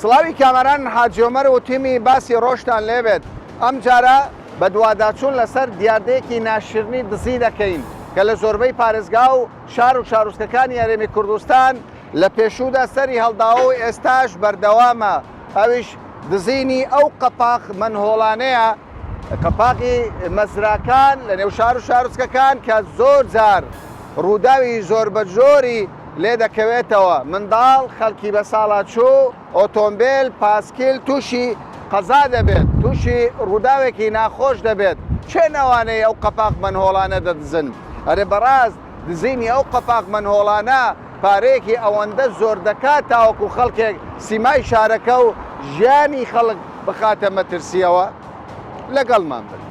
سڵاوی کامەران حاجۆمەر و تیمی باسی ڕۆژتان لێبێت ئەم جارە بە دوواداچوون لەسەر دیاردەیەکی ناشرنی دزی دەکەین کە لە زۆربەی پارێزگا و شار و شارۆچکەکانی هەرێمی کوردستان لە پێشوودا سەری هەڵداوە و ئێستاش بەردەوامە ئەویش دزینی ئەو قەپاق منهۆڵانەیە قەپاقی مەزراکان لە نێو شار و شارۆچکەکان کە زۆر جار ڕووداوی زۆر بە جۆری لێ دەکەوێتەوە منداڵ خەڵکی بە ساڵاتچوو ئۆتۆمبیل پاسکیل تووشی قەزا دەبێت تووشی ڕووداوێکی ناخۆش دەبێت چێ ناوانەیە ئەو قەپاق منهۆڵانە دەدزن ئەرێ بەڕاست دزینی ئەو قەپاق منهۆڵانە پارەیەکی ئەوەندە زۆر دەکات تاوەکو خەڵکێک سیمای شارەکە و ژیانی خەڵک بخاتە مەترسیەوە لەگەڵمان بن.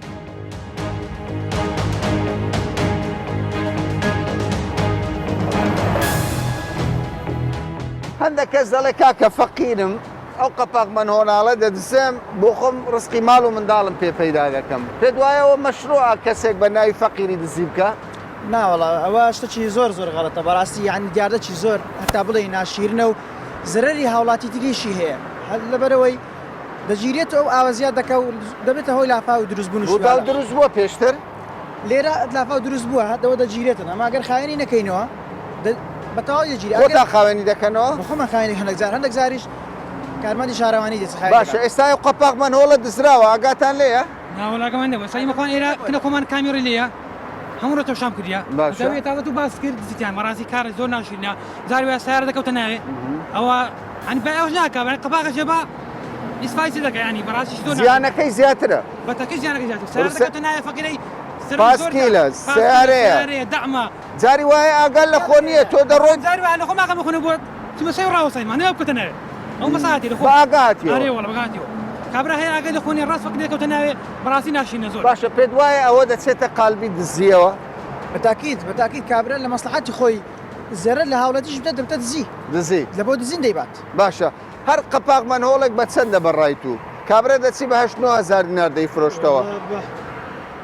هەندێک کەس دەڵێ کاکە فەقیرم ئەو قەپاق منهۆڵانە دەدزم بۆ خۆم ڕزقی ماڵ و منداڵم پێ پەیدا دەکەم پێت وایەوە مەشروعە کەسێک بە ناوی فەقیری دزی بکە؟ ناوەڵا ئەوە شتێکی زۆر غەڵەتە بەڕاستی یعنی دیاردەکی زۆر هەتا بڵێ ناشیرنە و زەرەری هاوڵاتی تریشی هەیە لەبەرەوەی دەگیرێت ئەو ئاوازیات دەکە و دەبێتە هۆی لافا و دروستبوون ڕووداو دروست بووە پێشتر لێرە لافا و دروست بووە هەتەوە دەگیرێتن ئەمە ئەگەر خاوێنی نەکەینەوە بەتەواوی دەگیری خۆتا خاوێنی دەکەنەوە بخۆمە خاوێنی هەندێک زاریش کارمەندی شارەوانی دێت باشە ئێستا قەپاق منهۆڵە دزراوە ئاگاتان لێیە؟ ناوەڵاگەمان نەبوو سەی مەخوان ئێرە کنە خۆمان کامیۆڕی لێیە هەموو ڕۆ تەشام کردیا دەوێت تاوە تو باس کرد دزیتیان مەڕاستی کارە زۆر ناشرینە زاری وایە سیارە دەکەوتە ناوێ ئەوە هەنی بە ئەوش ناکە قەپاقە جێبا ئیسفایسی دەکە ینی بەڕاستی زۆر زیانەکەی زیاترە بەتەکەی زیانەکەی زیاتر سیارە دەکەوتە ناوێ فەقیرەی پاسکیلە سیارەیە دەعمە جاری وایە ئاگەر لە خۆ نییە تۆ دەڕۆیت زاری وایە لە خۆماکەم بخۆنە بۆ چمەسەی ڕاوەسەیمان نەوە بکەتە ناوێ ئەو مەساعاتی لە خۆ ئاگاتیەوە ئەرێ وەڵە بەگاتیەوە کابرا هەیە ئاگەر لە خۆنی ڕاست فەقیر دەکەوتە ناوێ بەڕاستی ناشینە زۆر باشە پێت وایە ئەوە دەچێتە قالبی دزیەوە بەتاکید کابرا لە مەسلحەتی خۆی زەرەر لە هاوڵاتیش بدە دەبتە دزی لە بۆ دزین دەیبات باشە هەر قەپاق منهۆڵێک بە چەندە بەڕایت و کابرا دەچی بە 8,000 دینار دەیفرۆشتەوە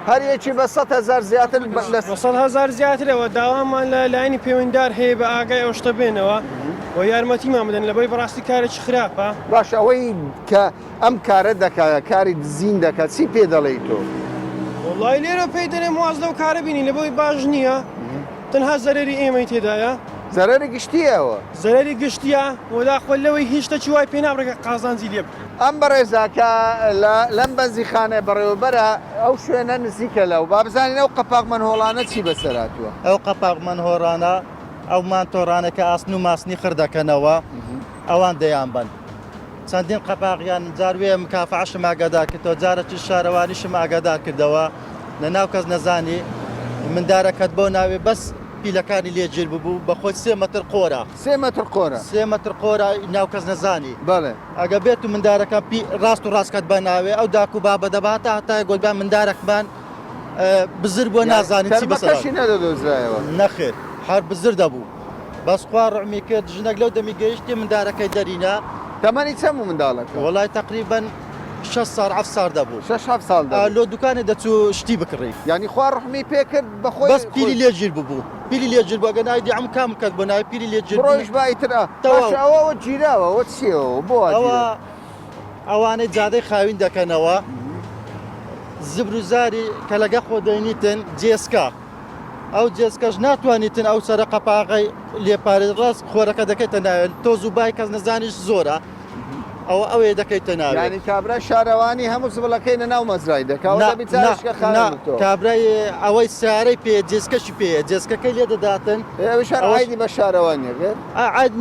هەر یەکی بە 100,000 زیاتر بە 100,000 زیاترەوە داوامان لە لایەنی پەیوەنددار هەیە بە ئاگای ئەو شتە بێنەوە و یارمەتیمان بدەن لەبەی بەڕاستی کارێکی خراپە باش ئەوەی کە ئەم کارە دەکات کاری دزین دەکات چی پێ دەڵێیت تۆ؟ وڵای لێرە پێی دەڵێم واز لەو کارە بینی لەبەوەی باش نییە تەنها زەرەری ئێمەی تێدایە زەرەری گشتیەوە زەرەری گشتیە وەداخۆل لەوەی هیچ شتێکی وای پێ نابڕێکە قازانجی لێ ئەم بەڕێزاکە لەم بەنزیخانە بەڕێوەبەرە ئەو شوێنە نزیکە لەو با بزانین ئەو قەپاق منهۆڵانە چی بەسەراتوە ئەو قەپاق منهۆڕانە ئەو مانتۆڕانە کە ئاسن و ماسنی خردەکەنەوە ئەوان دەیان بن چەندین قەپاقیان جاروێ مکافعشم ئاگادار کردەوە جارێکی شارەوانیشم ئاگادار کردەوە لە ناو کەس نەزانی مندارەکەت بۆ ناوێ بەس پیلەکانی لێگیر ببوو بە خۆی 3 مەتر قۆرە 3 مەتر قۆرە 3 مەتر قۆرە ناو کەس نەزانی بەڵێ ئەگە بێت و مندارەکە ڕاست و ڕاستکەت بە ناوێ ئەو داکو بابە دەباتە هەتای گۆلبان مندارەکمان بزر بۆ نازانین چی بەسەرشی نەدەدۆزرایەوە نەخێر هەر بزر دەبوو بەس خوا ڕعمی کرد ژنێک لەو دەمی گەیشتی مندارەکەی دەرینە تەمەنی چەند منداڵەکە وڵای تقریبا 6 ساڵ 7 ساڵ دەبوو 6 ساڵ لۆ دوکانێ دەچوو شتی بکڕی ینی خوا ڕحمی پێکرد بەخۆی بەس پیری لێگیر ببوو پیری لێگیر بوو ئەگە نایدی ئەم کام کەک بۆ ناوی پیری لێگیر ڕۆیش بایترە ئەوە گیراوە وە چیەوە بۆ ئەوانەی جادەی خاوین دەکەنەوە زبر و زاری کە لەگە خۆ دەینیتن جێسکا ئەو جێسکەش ناتوانیتن ئەو سەرە قەپاقەی لێپارێت ڕاست خۆرەکە دەکەیتە ناوێت تۆز و بای کەس نەزانیش زۆرە ئەوە ئەوەیە دەکەیتە ناوێت ینی کابرا شارەوانی هەموو زبڵەکەی لە ناو مەزرای دەکەوت کابرای ئەوەی سیارەی پێ جێسکەشی پێ جێسکەکەی لێ دەداتن ئەوشارعیدی بە شارەوانیە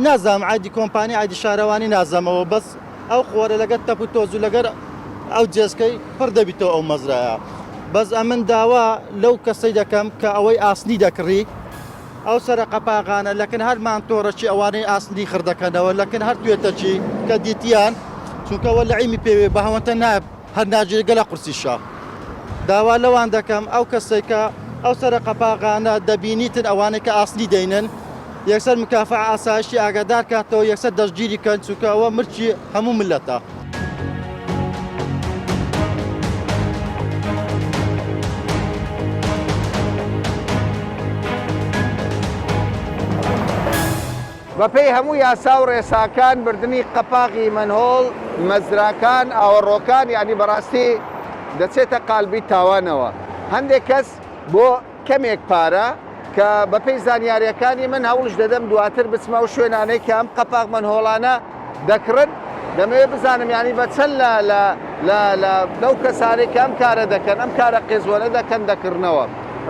نازام عادی کۆمپانی عادی شارەوانی نازەمەوە بەس ئەو خۆرە لەگەر تەپ و تۆز و لەگەر ئەو جێسکەی پڕ دەبیتەوە ئەو مەزرایە بەس ئەمن داوا لەو کەسەی دەکەم کە ئەوەی ئاسنی دەکڕی ئەو سەرە قەپاغانە لەکن هەرمان تۆڕەچی ئەوانەی ئاسنی خردەکەنەوە لەکن هەر توێتەچی کە دیتیان چونکەوە لە عیمی پێوێ بە هەوەتە نایب هەر ناجێگە لە قورسیشە داوا لەوان دەکەم ئەو کەسێکە ئەو سەرە قەپاغانە دەبینیتن ئەوانەی کە ئاسنی دەینن یەکسەر مکافع ئاسایشی ئاگادار کاتەوە یەکسەر دەستگیری کەن چونکە ئەوە مرچی هەموو ملەتە. بەپێی هەموو یاسا و ڕێساکان بردننی قەپاقی منهۆڵ مەزراکان ئاوەڕۆکان یعنی بەڕاستی دەچێتە قالبی تاوانەوە هەندێک کەس بۆ کەمێک پارە کە بەپێی زانیاریەکانی من هەوڵش دەدەم دواتر بچمە و شوێنانەی کە ئەم قەپاق منهۆڵانە دەکڕن دەمەوێت بزانم ینی بە چەند لەو کەسانێک کە ئەم کارە دەکەن ئەم کارە قێزوەنە دەکەن دەکردنەوە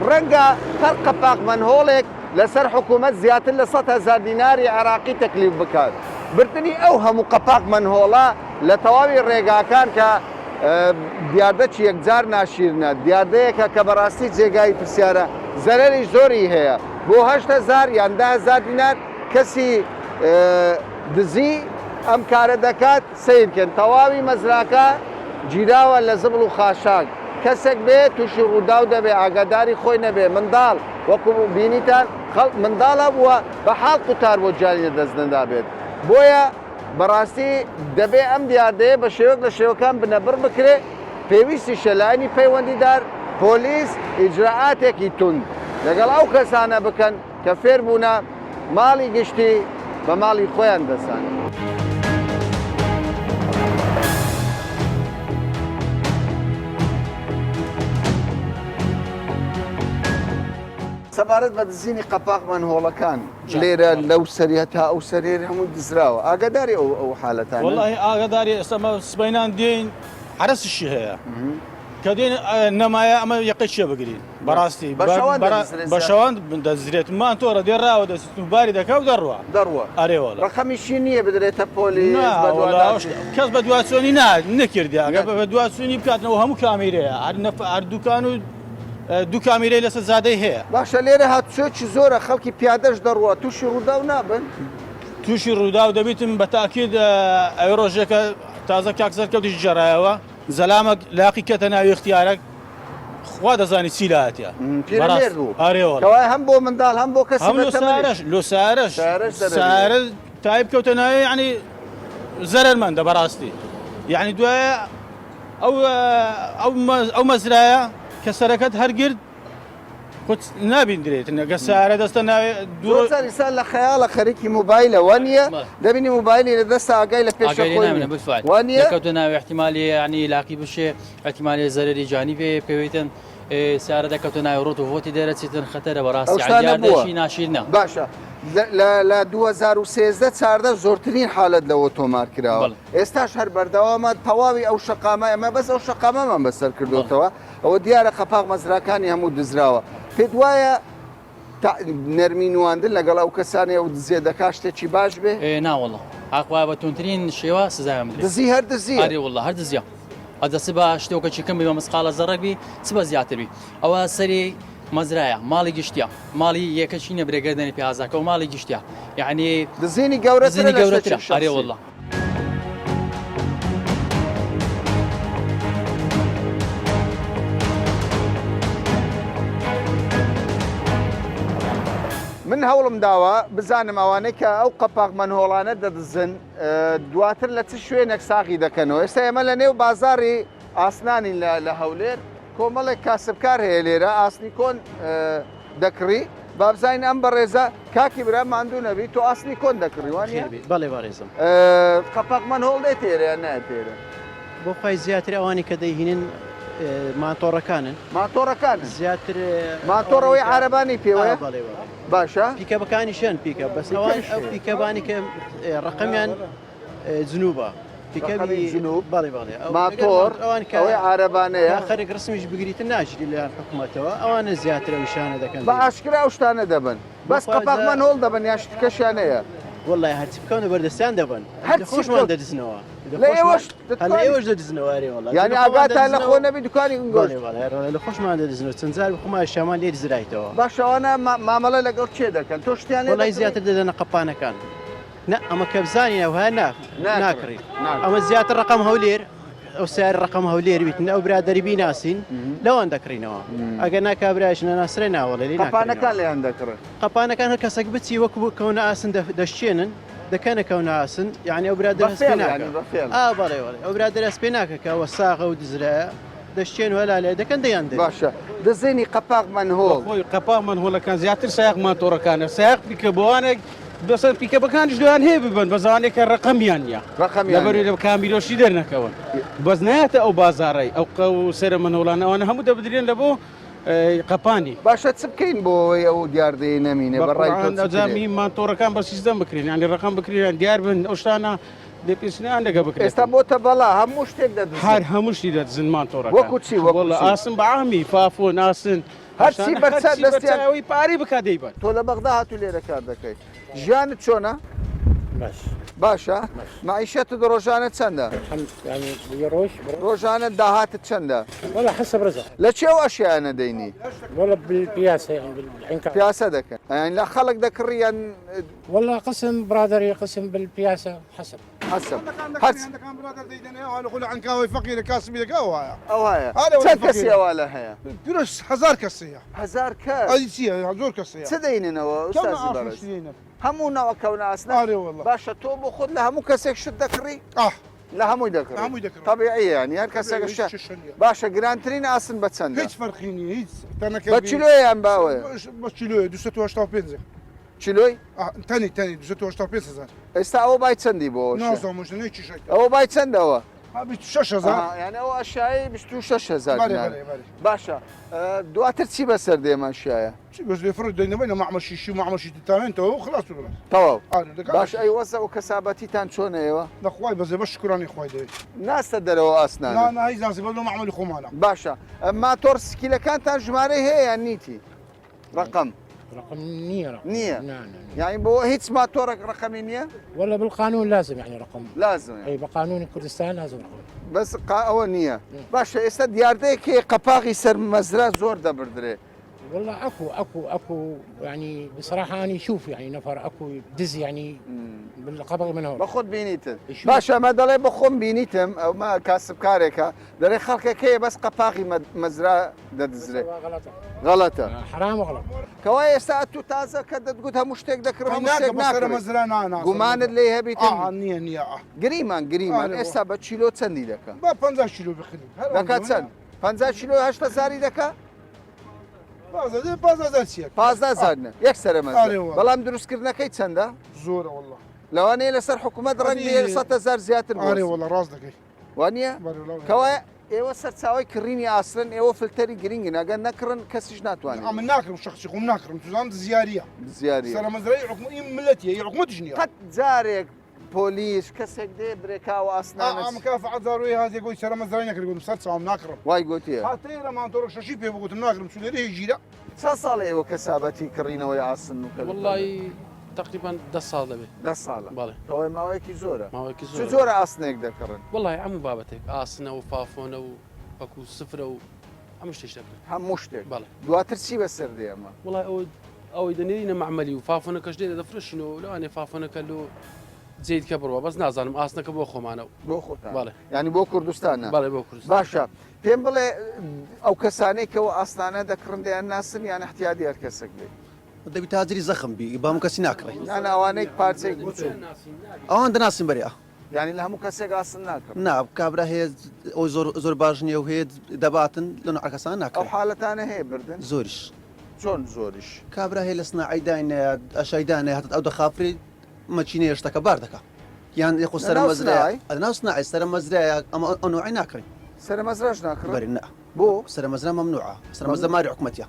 ڕەنگە هەر قەپاق منهۆڵێک لەسەر حکوومەت زیاتر لە 100,000 دیناری عراقی تەکلیف بکات بردننی ئەو هەموو قەپاق منهۆڵە لە تەواوی ڕێگاکان کە دیاردەچی یەکجار ناشیرنە دیاردەیەکە کە بەڕاستی جێگای پرسیارە زەرەری زۆری هەیە بۆ 8,000 یان 10,000 دینار کەسی دزی ئەم کارە دەکات سیرکەن تەواوی مەزراکە گیراوە لە زبڵ و خاشاک کەسێک بێ تووشی ڕووداو دەبێ ئاگاداری خۆی نەبێ منداڵ وەکو بینیتان منداڵە بووە بە حاڵ قوتار بۆ جاری دەستنەدا بێت بۆیە بەڕاستی دەبێ ئەم دیاردەیە بە شێوەک لە شێوەکان بنەبڕ بکرێ پێویستی شەلایانی پەیوەندیدار پۆلیس ئیجراعاتێکی تند لەگەڵ ئەو کەسانە بکەن کە فێر بوونە ماڵی گشتی بە ماڵی خۆیان دەسان. سەبارەت بە دزینی قەپاق منهۆڵەکان لێرە لەو سەریەتا ئەو سەرێر هەموو دزراوە ئاگاداری ئەو حالەتان والله ئاگاداری ئێستا سبەینان دێن عرەسشی هەیە کە دێن نەمایە ئەمە یەقی چێ بگرین بەڕاستی بە شەوان دەزرێت مان تۆرە دێڕاوە دەستباری دەکە و دەڕوە ئەرێوە ڕقەمیشی نییە بدرێتە پۆلیس کەس بە دواتچۆنی نەکردی ئەگە بە دواتچۆنی بکاتنەوە هەموو کامێرەیە هەردووکان و دوو کامیرەی لەسەر زادەی هەیە باشە لێرە هاتوچێکی زۆرە خەڵکی پیادەش دەڕوە تووشی ڕوودا و نابن تووشی ڕوودا و دەبیتم بە تاکید ئەو ڕۆژێکە تازە کاکسەر کەوتیش جێڕایەوە زەلامە لاقی کەتە ناوی اختیارێک خوا دەزانی چی لە هاتیە ئەرێەوە هەم بۆ منداڵ هەم بۆ کەس لۆ سارەش سارە تایب کەوتە ناوی ینی زەرمەندە بەڕاستی یعنی دوایە ئەو مەزرایە کە سەرەکەت هەرگرد نابیندرێت نەگە سارە دەستە دوزاری سال لە خەیاڵە خەریکی موبایلە وانە دەبینی موبایلی لە دەستا ئاگای لە پێش وانە کەوتە ناوی احتیمالی ینی لاقی بشێ احتیمالی زەرری جانی بێ پێویتن سارە دەکەوتە ناوی ڕۆت و هۆتی دەرەچێتن خەتەرە بەڕاستی ناشیرنە باشە لە 2013 زۆرترین حالت لەوە تۆمار کراوە ئێستاش هەر بەردەوامە تەواوی ئەو شەقامە ئەمە بەس ئەو شەقامەمان بەسەر کردوتەوە ئەوە دیارە قەپاق مەزراکانی هەموو دزراوە پێت وایە نەرمینواندن لەگەڵ ئەو کەسانی ئەو دزیێ دەکا شتێکی باش بێ ناوەڵە ئاقوا بە تونترین شێوە سزایم دزی هەر دزی وڵە هەر دزیە ئەدەسی بە شتێکەکی کەم بە مسقالە زەڕەکبی چ بە زیاتربی ئەوە سەری مەزرایە ماڵی گشتیا ماڵی یەکەچی نەبرێگەردنی پیازاکە و ماڵی گشتیا یعنی دزینی گەورەترە وڵە من هەوڵم داوە بزانم ئەوانەی کە ئەو قەپاق منهۆڵانە دەدزن دواتر لە چ شوێنێک ساغی دەکەنەوە ئێستا ئێمە لە نێو بازاری ئاسنانی لە هەولێر کۆمەڵێک کاسبکار هەیە لێرە ئاسنی کۆن دەکڕی بابزین ئەم بەڕێزە کاکی برا ماندوو نەبی تۆ ئاسنی کۆن دەکڕی وانە بەڵێ بەڕێزم قەپاق منهۆڵ دێت تێرە ناتێرە بۆ خی زیاتر ئەوانی کە دەیهێنن ماتۆڕەکان زیاتر ماتۆڕەوەی عارەبانی پێوەیە باشە پیکەبەکانیشیان پیکە بەس ئەوان ئەو پیکەبانی کە ڕقەمیان جنوبە ماتۆر ئەوەی عارەبانەیە خەرێک ڕسمیش بگریتن ناژری لەیان حکوومەتەوە ئەوانە زیاتر ئەوشانە دەکەن بە ئاشکرا ئەو شتانە دەبن بەس قەپاق منهۆڵ دەبن یا شتکەشیانەیە وڵای هەرچی بکەونە بەردەستیان دەبن خۆشمان دەدزنەوە ئێوەش دەدزنەوەری وڵات یعنی ئاگاتان لە خۆ نەبی دوکانی لە خۆشمان دەدزنەوە چەند جار بخۆمان شامان لێ دزرایتەوە باشەوانە مامەڵە لەگەڵ چێ دەکەن تۆ شتیان وڵای زیاتر دەدەنە قەپانەکان نه ئەمە کە بزانین ئەوها ناکڕی ئەمە زیاتر ڕقم هەولێر ئەو سیار ڕقم هەولێر بیتن ئەو برادەری بیناسین لەوان دەکڕینەوە ئەگەر ناکابراش نەناسرێ ناوەڵێ قەپانەکان لەیان دەکڕن قەپانەکان هەر کەسێک بچی وەکو کەونە ئاسن دەشتێنن دەکەنە کەونە ئاسن یعنی ئەو برادر هەسپێ ناکە بەڵێ ئەو برادر هەسپێ ناکە کە ئەوە ساغە و دزرایە دەشتێن وەلا لێ دەکەن دەیان باشە دەزێنی قەپاق منهۆڵ قەپاق منهۆڵەکان زیاتر سایق ماتۆڕەکانە سایق بیکە بۆوانێک بەسەر پیکەپەکانیش دویان هەیە ببن بە زانێکە ڕقەمیان نیە لەبەر لە کامیرۆشی دەرنەکەون بەس نایەتە ئەو بازاڕی ئەو قە سەر منەوڵانە ئەوانە هەموو دەبدرێن لە بۆ قەپانی باشە چ بکەین بۆ ئەو دیاردەی نەمینێ بەڕای مانتۆڕەکان بە سیستەم بکرێن ینی ڕقم بکرێن دیار بن ئەو شتانە دەپێسنیان دەگە بکرێت ئێستا بۆتە بەڵا هەموو شتێک دەدەن هەر هەموو شتی دەدزن مانتۆڕەکان وەکو چی وەکو ئاسن بە عامی فافۆ ناسن هەرچی بەرچە دەستیانەوەی پارەی بکات دەیبەن تۆ لە بەغدا هاتو لێرە کار دەکەیت ژیانت چۆنە باشە معیشەتت ڕۆژانە چەندە يعني يروش ڕۆژانە داهاتت چەندە والله حسب رزق لە چێو ئەشیانە دەینی والله بالبياسه يعني بالعنكار پیاسە دەکەن یان لە خەڵک دەکڕیان والله قسم برادري قسم بالبياسه حسب حسب عنكاوي فقير كاسب يلقاوها ئەو هەیە چەند کەسی ئەوە هەیە بيروش هزار كسيه 1000 کەس هذه سيه زور كسيه چ دەیننەوە ئوستازی بەڕێز هەموو ناوەکەون ئاسنە باشە تۆ بۆ خۆت لە هەموو کەسێک شت دەکڕی لە هەمووی دەکڕی طبیعیە ینی هەر کەسێک باشە گرانترین ئاسن بە چەندە هیچ فەرقینی هیچ بە چیلۆیان باوەیە بە چیلۆی 285 چیلۆی تەنی 285 هزار ئێستا ئەوە بای چەندی بۆ نازانمشتنەی چیشێک ئەوە بای چەندەوە 6,000 یعنی ئەو ئەشایی 26,000 باشە دواتر چی بەسەر دێمان شایە چی بەس بێفرۆ دەینەوەی لە معمەل شیشی و معمەل شیتانێنەوە و خلاص بڵێ تەواو باش ئەی وەسە و کەسابەتیتان چۆنەوە نەخوای بەزێ بە شکرانی خوای دەوێت ناستە دەرەوە ئاسنان هیچ ناسی بەڵ معمەلی خۆمانە باشە ماتۆر سکیلەکانتان ژمارەی هەیە یان نیتی ڕقم رقم نية نية نعم يعني بو هيك ماتورك رقمي نية ولا بالقانون لازم يعني رقم لازم يعني. اي بقانون كردستان لازم رقم بس ئەوە نییە باشە ئێستا دیاردەیەکی قەپاغی سەر مەزرا زۆر دەبردرێ والله اكو يعني بصراحه انا اشوف يعني نفر اكو دز يعني بالقبر من هون بخۆت بینیتن باشە ئەمە دەڵێ بخۆم بینیتم ئەو ما کاسبکارێکە دەڵێ خەڵکەکەیە بەس قەپاغی مەزرا دەدزرێ غەڵەتە حرام وغلط کەوای ئێستا تو تازە کە دەتگوت هەموو شتێک دەکڕم هەموو شتێک ناکڕم گومانت لێ هەبیتن نییە گریمان ئێستا بە چیلۆ چەندی دەکە بە 50 کیلو بخرین دەکات چەند 50 کیلو 8 دەکە 15 یەک سەرمە بەڵام دروستکردنەکەی چەندە زۆرە والله لەوانەیە لەسەر حکوومەت ڕەنگی 100,000 زیاتر والله ڕاست دەکەی وانە کەوای ئێوە سەرچاوی کڕینی ئاسرن ئێوە فلتەری گرنگن ئەگەر نەکڕن کەسیش ناتوانێت من ناکرم شخصی خۆم ناکرم توزان زیاریە زیاری سەرمەزرای حکومەتی ملەتیە حکومەتیش نییە قەت جارێک پۆلیس کەسێک دێ برێکاوە ئاسنانە مکافعەت زاروی هاتێک گۆی سەرمەزرای نەکردم سەر چاوم ناکڕم وای گوتیە هاتەیە مانتۆڕ شەشی پێ بگوتم ناکرم چولێرە هێژیرە چەند ساڵ ئێوە کەسابەتی کڕینەوەی ئاسن و والله تقريبا 10 ساڵ دەبێت 10 ساڵە بەڵێ ئەوەی ماوەیەکی زۆرە ماوەیەکی زۆرە ئاسنێک دەکڕن والله هەموو بابەتێک ئاسنە و فافۆنە و وەکو سفرە و هەموو شتێک دەکرێت هەموو شتێک بەڵێ دواتر چی بەسەر دێ ئەمە والله ئەوەی دەنێرینە معمەلی و فافۆنەکەش دێ دەفرشنەوە لەوانێ فافۆنەکە لۆ جێیت کە بڕوە بەس نازانم ئاسنەکە بۆ خۆمانەوە بۆ خۆتان بەڵێ ینی بۆ کوردستانە بەڵێ بۆ کوردستان باشە پێم بڵێ ئەو کەسانێکەوە ئاسنانە دەکڕن دەیان ناسن یان احتیاجی هەر کەسێک بێ دەبی تاجری زەخم بی بام کەسی ناکڕی یان ئەوانەی پارچەی بچوو ئەوان دەناسین بەرێ ینی لە هەموو کەسێک ئاسن ناکڕن نا کابرا هەیە ئەو زۆر باش نییە و هەیە دەباتن لە نوعکەسان ئەو ناکڕ حاڵەتانە هەیە بردن زۆریش چۆن زۆریش کابرا هەیە لە سناعیدانە ئەشایدانە هەت ئەو دەخافری مەچینە شتەکە بار دەکە یان یخ سەر مەزرای ئەناو سناعی سەر مەزرایە ئەمە ئەو نوعی ناکڕین سەر مەزراش ناکڕن بەری نا بۆ سەر مەزرا مەمنوعە سەر مەزرا ماری حکومەتیە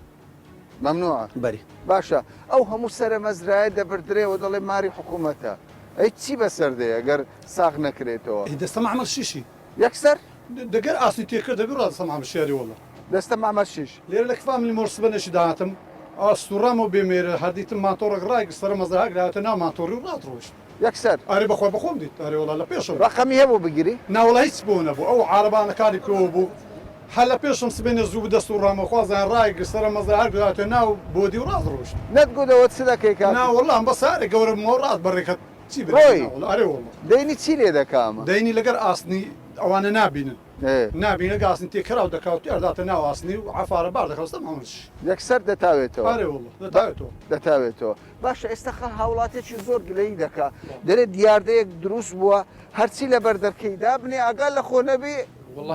ممنوعە بەری باشە ئەو هەموو سەر مەزرایە دەبردرێەوە دەڵێ ماری حکوومەتە ئەی چی بەسەر دێ ئەگەر ساغ نەکرێتەوە دەستە معمەل شیشی یەکسەر دەگەر ئاستی تێکرد دەبی ڕاستە معمەل شیاری وڵە دەستە مامەر شیش لێرە لە کفامی مۆرسبەنەشی داهاتم ئاستوڕام و بێمێرە هەردیتم ماتۆڕێک ڕای سەر مەزرا هەگراتە ناو ماتۆڕی و ڕاتڕۆشت یەکسەر ئارێ بەخۆی بەخۆم دیت ئارێ وڵا لە پێشم ڕقەمی هەبوو بگیری ناوڵە هیچ بۆ نەبوو ئەو عارەبانەکانی کۆ بوو هەر لە پێشم سبێنە زوو دەست و ڕامەخوازیان ڕای سەر مەزرا هەرگراتە ناو بۆدی و ڕاتڕۆشت نەتگوتەوە چ دەکەی کار ناوەڵام بە سارێ گەورە ڕات بەڕێکەت چی ئارێ وڵە دەینی چی لێ دەکامە دەینی لەگەر ئاسنی ئەوانە نابینن نابینە گاسن تێکراو دەکات ئەرداتە ناو ئاسنی و عفارە بار دەکەوتە مامەش یەکسەر دەتاوێتەوە دەتاوێتەوە باشە ئێستاخە هاوڵاتێکی زۆر گلەی دەکا دەرێت دیاردەیەک دروست بووە هەرچی لە بەردەرکەیدا بنێ ئاگال لە خۆ نەبێ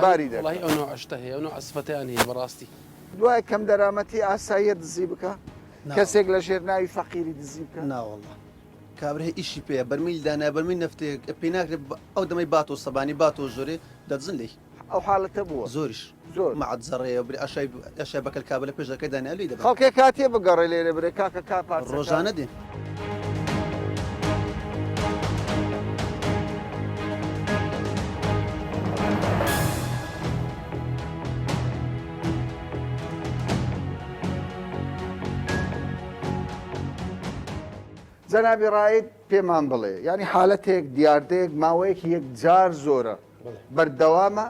باری والله ئەو نوع عشتە هەیە ئەو نوع عسفەتیان هەیە بەڕاستی دوای کەم دەرامەتی ئاساییە دزی بکە کەسێک لە ژێر ناوی فەقیری دزی بکە ناوەڵە کابرا ئیشی پێ بەرمیل دانا بەرمی نفتێک پێ ناکرێت ئەو دەمەی بات و سەبانی بات و ژۆرێ دەدزن لێ ئەو حاڵەتە بووە زۆریش زۆر معدزەڕێ ئەشای بەکەل کابل لە پێشەکەی دانا لێ دەبێت خەڵکێک کاتێ بگەڕێ لێرە برێ کاکە ڕۆژانە دێ جەنابی ڕاید پێمان بڵێ ینی حالەتێک دیاردەیەک ماوەیەکی یەک جار زۆرە بەردەوامە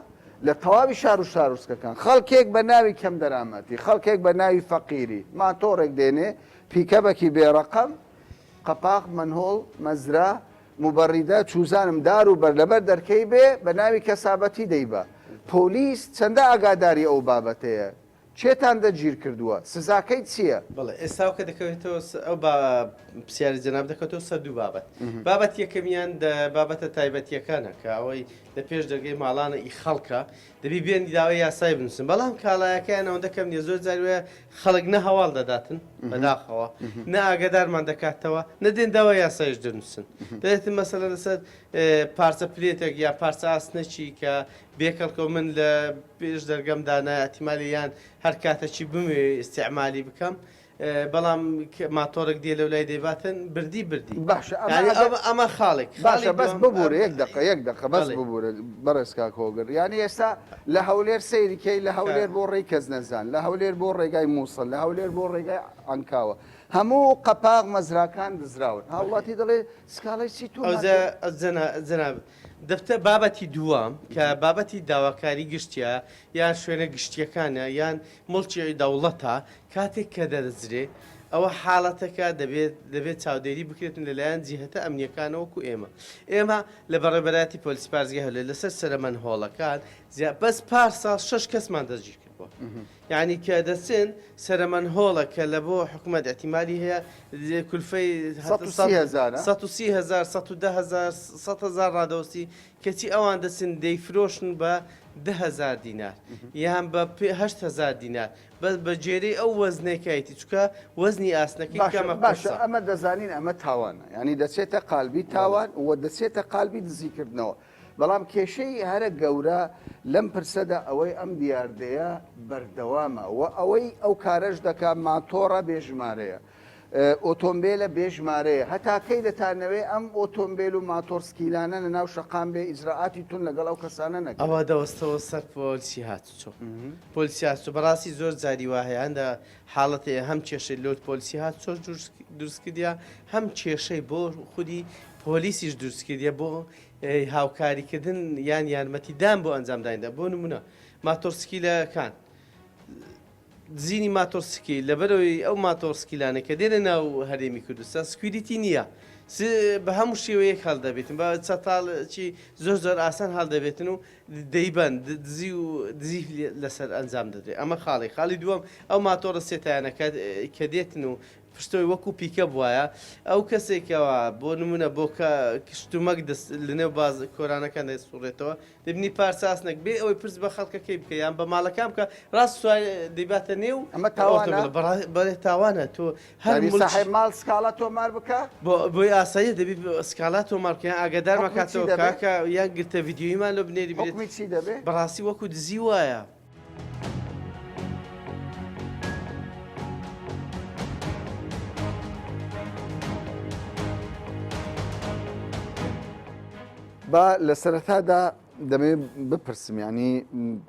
لە تەواوی شار و شارۆچکەکان خەڵکێک بە ناوی کەم دەرامەتی خەڵکێک بە ناوی فەقیری ماتۆڕێک دێنێ پیکەبەکی بێڕەقەم قەپاق منهۆڵ مەزرا موبەڕیدە چوزانم دار و بەر لەبەر دەرکەی بێ بە ناوی کەسابەتی دەیبە پۆلیس چەندە ئاگاداری ئەو بابەتەیە چێتان دەگیر کردووە سزاکەی چییە؟ بڵێ ئێستا کە دەکەوێتەوە ئەو پرسیاری جەناب دەکەوێتەوە سەر دوو بابەت بابەت یەکەمیان بابەتە تایبەتیەکانە کە ئەوەی لە پێش دەرگەی ماڵانە ئی خەڵکە دەبی بێنی داوای یاسای بنووسن بەڵام کاڵایەکەیان ئەوەندە کەم نیە زۆر جاروێ خەڵک نە هەواڵ دەداتن بەداخەوە نە ئاگادارمان دەکاتەوە نەدێن داوای یاسایش دەنووسن دەێتن مەسەلە لەسەر پارچە پلێتێک یا پارچە ئاسنەچی کە بێکەڵکە من لە پێش دەرگەمدانە ئەتیمالیان هەر کاتەچی بمێ ئیسیعمالی بکەم بەڵام ماتۆرێک دێ لەو لای دەیباتن بردی باشە ئەمە خاڵێک باشە بەس ببوورە یەک دقە بەس ببوورە بەڕێزکا کۆگەر ینی ئێستا لە هەولێر سەیریکەی لە هەولێر بۆ ڕێی کەس نەزان لە هەولێر بۆ ڕێگای مووسڵ لە هەولێر بۆ ڕێگای ئەنکاوە هەموو قەپاق مەزراکان دزراون هاوڵاتی دەڵێ سکاڵی چی تو جەناب دەفتە بابەتی دووەم کە بابەتی داواکاری گشتیە یان شوێنە گشتیەکانە یان مڵکی دەوڵەتە کاتێک کە دەدەزرێ ئەوە حاڵەتەکە دەبێت چاودێری بکرێتن لەلایەن جیهەتە ئەمنیەکانەوەکو ئێمە لە بەڕێبەراتی پۆلیس پارێزگای هەولێر لەسەر سەرمەن هۆڵەکان بەس پارساڵ 6 کەسمان دەستگیر کردووە یعنی کە دەچێن سەرمەن هۆڵە کە لە بۆ حکوومەت ئەحتیمالی هەیە کولفەی 110,000 ڕادەوسی کەچی ئەوان دەچن دەیفرۆشن بە 10,000 دینار یان بە 8,000 دینار بەس بە جێرەی ئەو وەزنێکایەتی چکە وەزنی ئاسنەکەی باشە ئەمە دەزانین ئەمە تاوانە ینی دەچێتە قالبی تاوان و دەچێتە قالبی دزیکردنەوە بەڵام کێشەی هەرە گەورە لەم پرسەدا ئەوەی ئەم دیاردەیە بەردەوامە و ئەوەی ئەو کارەش دەکا ماتۆڕە بێژمارەیە ئۆتۆمبیلە بێژمارەیە هەتاکەی دەتانەوەی ئەم ئۆتۆمبیل و ماتۆرسکیلانە لە ناو شەقام بێ ئیجرراعاتی تون لەگەڵ ئەو کەسانە نەکە ئەوە دەوەستەوە سەر پۆلیسی هاتوچۆ پۆلیسی هاتوچۆ بەڕاستی زۆر جاری وایە هەندە حاڵەتەیە هەم کێشەی لۆت پۆلیسی هاتوچۆ دروستکردیا هەم کێشەی بۆ خودی پۆلیسیش دروستکردە بۆ هاوکاریکردن یان یارمەتیدان بۆ ئەنجامدانیدا بۆ نمونە ماتۆرسکیلەکان زیینی ماتۆرسکی لەبەرەوەی ئەو ماتۆرسکیلانە کە دێنە ناو هەرێمی کوردستان سکوریتی نییە بە هەموو شێوەیەک هەڵ دەبێتن بە چەتاڵی زۆر ئاسان هەڵ دەبێتن و دەیبەن دزی و دزی لەسەر ئەنجام دەدرێت ئەمە خاڵی دووەم ئەو ماتۆرە سێتایانە کە دێتن و پشتۆی وەکو پیکە بواە ئەو کەسێکەوە بۆ نمونە بۆ کشتومەک لەنێو باز کۆرانەکان دەسوڕێتەوە دەبنی پارساسنێک بێ ئەوەی پرس بە خەڵکەکەی بکە یان بە ماڵەکان بکە ڕاست دەیباتە نێو ئەمە تاوانە بەڵێ تاوانە تۆ هەر ماڵ سکاڵە تۆمار بکە بۆی ئاسایی دەبی سکالا تۆمارکەیان ئاگدارمە کاتەوە کاکە یان گرتە ڤیددیۆیمان لە بنێری بێت بەڕاستی وەکو دزی وایە. با لە سەرەتادا دەمێ بپرسم ینی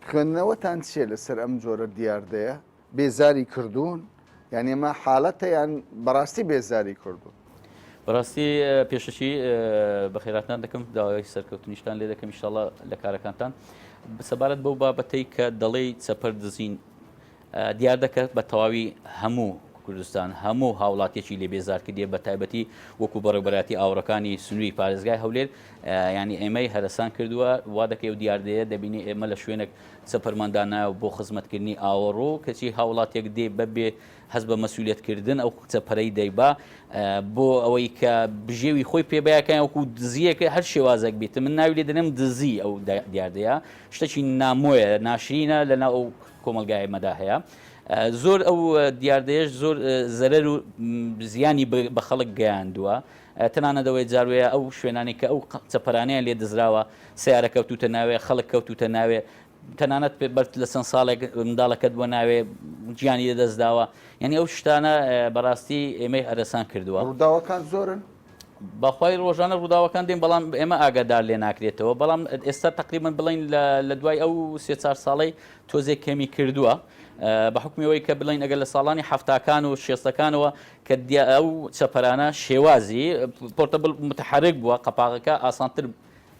خوێندنەوەتان چیە لەسەر ئەم جۆرە دیاردەیە بێزاری کردوون یعنی ئەمە حاڵەتە یان بەڕاستی بێزاری کردوون بەڕاستی پێشەشی بەخێراتان دەکەم داوای سەرکەوتنیشتان لێ دەکەم ئینشاڵڵا لە کارەکانتان سەبارەت بەو بابەتەی کە دەڵێی چەپەر دزین دیار دەکات بە تەواوی هەموو کوردستان هەموو هاوڵاتێکی لێ بێزار کردێ بە تایبەتی وەکو بەڕێوەبەراتی ئاوڕەکانی سنووری پارێزگای هەولێر ینی ئێمەی هەرسان کردووە وا دەکەی و دیاردەیە دەبینی ئێمە لە شوێنێک چەپەرمەندانایە بۆ خزمەتکردنی ئاوەڕۆ کەچی هاوڵاتێک دێ بەبێ هەست بە مەسئولیەتکردن ئەو چەپەرەی دەیبا بۆ ئەوەی کە بژێوی خۆی پێبایەکان وەکو دزیەکە هەر شێوازێک بیت من ناوی لێ دەنێم دزی ئەو دیاردەیە شتێکی نامۆیە ناشرینە لەناو ئەو کۆمەلگای مەدا هەیە زۆر ئەو دیاردەیەش زۆر زەرەر و زیانی بە خەڵک گەیاندووە تەنانەتەوەی جاروەیە ئەو شوێنانی کە ئەو چەپەرانەیان لێ دزراوە سیارە کەوتوتە ناوێ خەڵک کەوتوتە ناوێ تەنانەت بەرت لە چەند ساڵێک منداڵەکەت بۆ ناوێ گیانی لێدەستداوە یعنی ئەو شتانە بەڕاستی ئێمەی هەرەسان کردووە ڕووداوەکان زۆرن بەخوای ڕۆژانە ڕووداوەکان دێن بەڵام ئێمە ئاگادار لێ ناکرێتەوە بەڵام ئێستا تقریبان بڵین لە دوای ئەو 3-4 ساڵەی تۆزێک کەمی کردووە بە حکمیەوەی کە بڵین ئەگەر لە ساڵانی هەفتاکان و شێستەکانەوە کە ئەو چەپەرانە شێوازی پۆرتەبڵ متحرک بووە قەپاغەکە ئاسانتر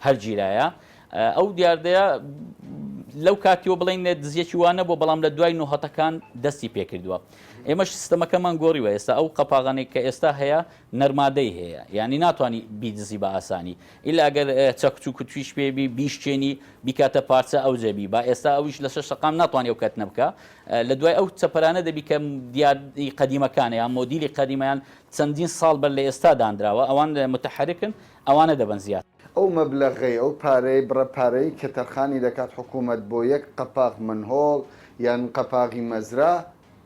هەرگیرایە ئەو دیاردەیە لەو کاتیەوە بڵین دزیەکی وانە بۆ بەڵام لە دوای نوهەتەکان دەستی پێکردووە ئێمەش سیستەمەکەمان گۆڕیوە ئێستا ئەو قەپاغانێک کە ئێستا هەیە نەرمادەی هەیە یعنی ناتوانانی بیدزی بە ئاسانی ئیلا ئەگەر چەکچ و کوتویش پێبی بیشتێنی بیکاتە پارچە ئەو جەبی با ئێستا ئەویش لە 6 شەقام ناتوانێت ئەو کەت نەبکە لە دوای ئەو چەپەرانە دەبی کە دیاری قەدیمەکانە یان مۆدیلی قەدیمەیان چەندین ساڵ بەر لە ئێستا دانراوە ئەوان متحرکن ئەوانە دەبن زیاد ئەو مەبلەغەی ئەو پارەی بڕەپارەی کە تەرخانی دەکات حکوومەت بۆ یەک قەپاغ منهۆڵ یان قەپاغی مەزرا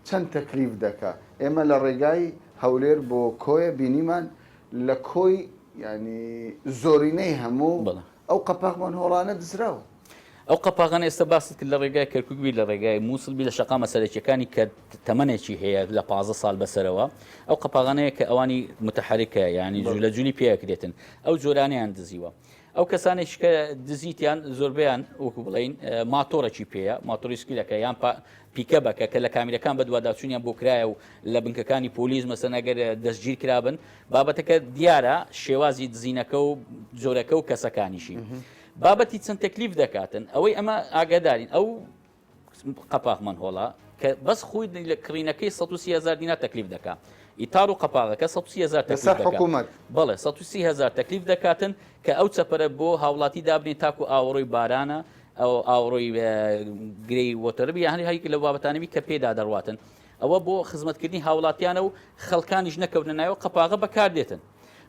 چەند تەکلیف دەکات ئێمە لە ڕێگای هەولێر بۆ کۆیە بینیمان لە کۆی ینی زۆرینەی هەموو ئەو قەپاغ منهۆڵانە دزراوە ئەو قەپاغانە ئێستا باست کرد لە ڕێگای کەرکووکبی لە ڕێگای مووسڵبی لە شەقا مەسەرەکیەکانی کە تەمەنێکی هەیە لە 15 ساڵ بەسەرەوە ئەو قەپاغانەیە کە ئەوانی متحرکە ینی جوولە جوولی پێکرێتن ئەو جۆرانیان دزیوە ئەو کەسانێک کە دزیتیان زۆربیان وەکو بڵین ماتۆڕێکی پێەیە ماتۆریسکیلەکە یان پیکە بکە کە لە کامیرەکان بە دوواداچوونیان بۆ کرایە و لە بنکەکانی پۆلیس مەسەن ئەگەر دەستگیر کرابن بابەتەکە دیارە شێوازی دزینەکە و جۆرەکە و کەسەکانیشی بابەتی چەند تەکلیف دەکاتن ئەوەی ئەمە ئاگادارین ئەو قەپاغ منهۆڵە کە بەس خۆی لە کڕینەکەی 130,000 دینار تەکلیف دەکات ئیتار و قەپاغەکە 130,000 تەکلیف دەکات بەڵێ 130,000 تەکلیف دەکاتن کە ئەو چەپەرە بۆ هاوڵاتی دابنێت تاکو ئاوڕۆی بارانە ئەو ئاوڕۆی گرەی وۆتەربی یانی هەیەک لە بابەتانەوی کە پێدا دەڕواتن ئەوە بۆ خزمەتکردنی هاوڵاتیانە و خەڵکانیش نەکەونە نایەوە قەپاغە بەکاردێتن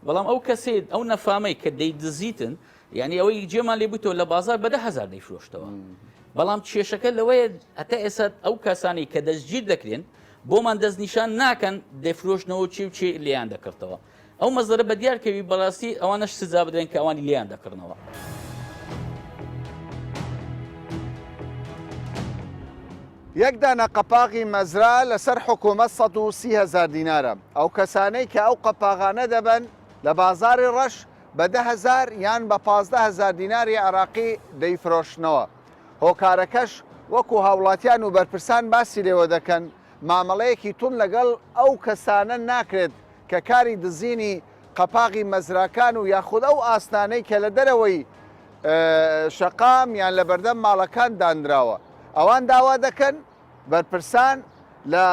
بەڵام ئەو کەسێت ئەو نەفامەی کە دەیدزیتن یعنی ئەوەی جێمان لێبوویتەوە لە بازار بە 10,000 دەیفرۆشتەوە بەڵام کێشەکە لەوەیە هەتا ئێستا ئەو کەسانی کە دەستگیر دەکرێن بۆمان دەستنیشان ناکەن دەیفرۆشتنەوە چی و چی لیان دەکردەوە ئەو مەزەرە بە دیارکەوی بەڕاستی ئەوانەش سزا بدرێن کە ئەوانی لیان دەکردنەوە یەک دانە قەپاغی مەزرا لەسەر حکوومەت 130,000 دینارە ئەو کەسانەی کە ئەو قەپاغانە دەبن لە بازاری ڕەش بە 10,000 یان بە 15,000 دیناری عراقی دەیفرۆشنەوە هۆکارەکەش وەکو هاوڵاتیان و بەرپرسان باسی لێوە دەکەن مامەڵەیەکی تون لەگەڵ ئەو کەسانە ناکرێت کە کاری دزینی قەپاغی مەزراکان و یاخود ئەو ئاستانەی کە لە دەرەوەی شەقام یان لە بەردەم ماڵەکان دانراوە ئەوان داوا دەکەن بەرپرسان لە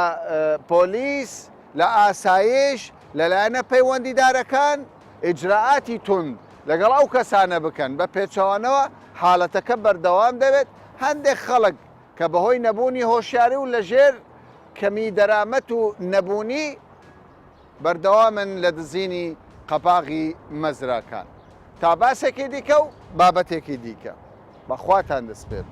پۆلیس لە ئاسایش لەلایەنە پەیوەندیدارەکان ئیجراعاتی تند لەگەڵ ئەو کەسانە بکەن بە پێچەوانەوە حاڵەتەکە بەردەوام دەبێت هەندێک خەڵک کە بەهۆی نەبوونی هۆشیاری و لەژێر کەمی دەرامەت و نەبوونی بەردەوامن لە دزینی قەپاغی مەزراکان تا باسێکی دیکە و بابەتێکی دیکە بەخواتان دەسپێت.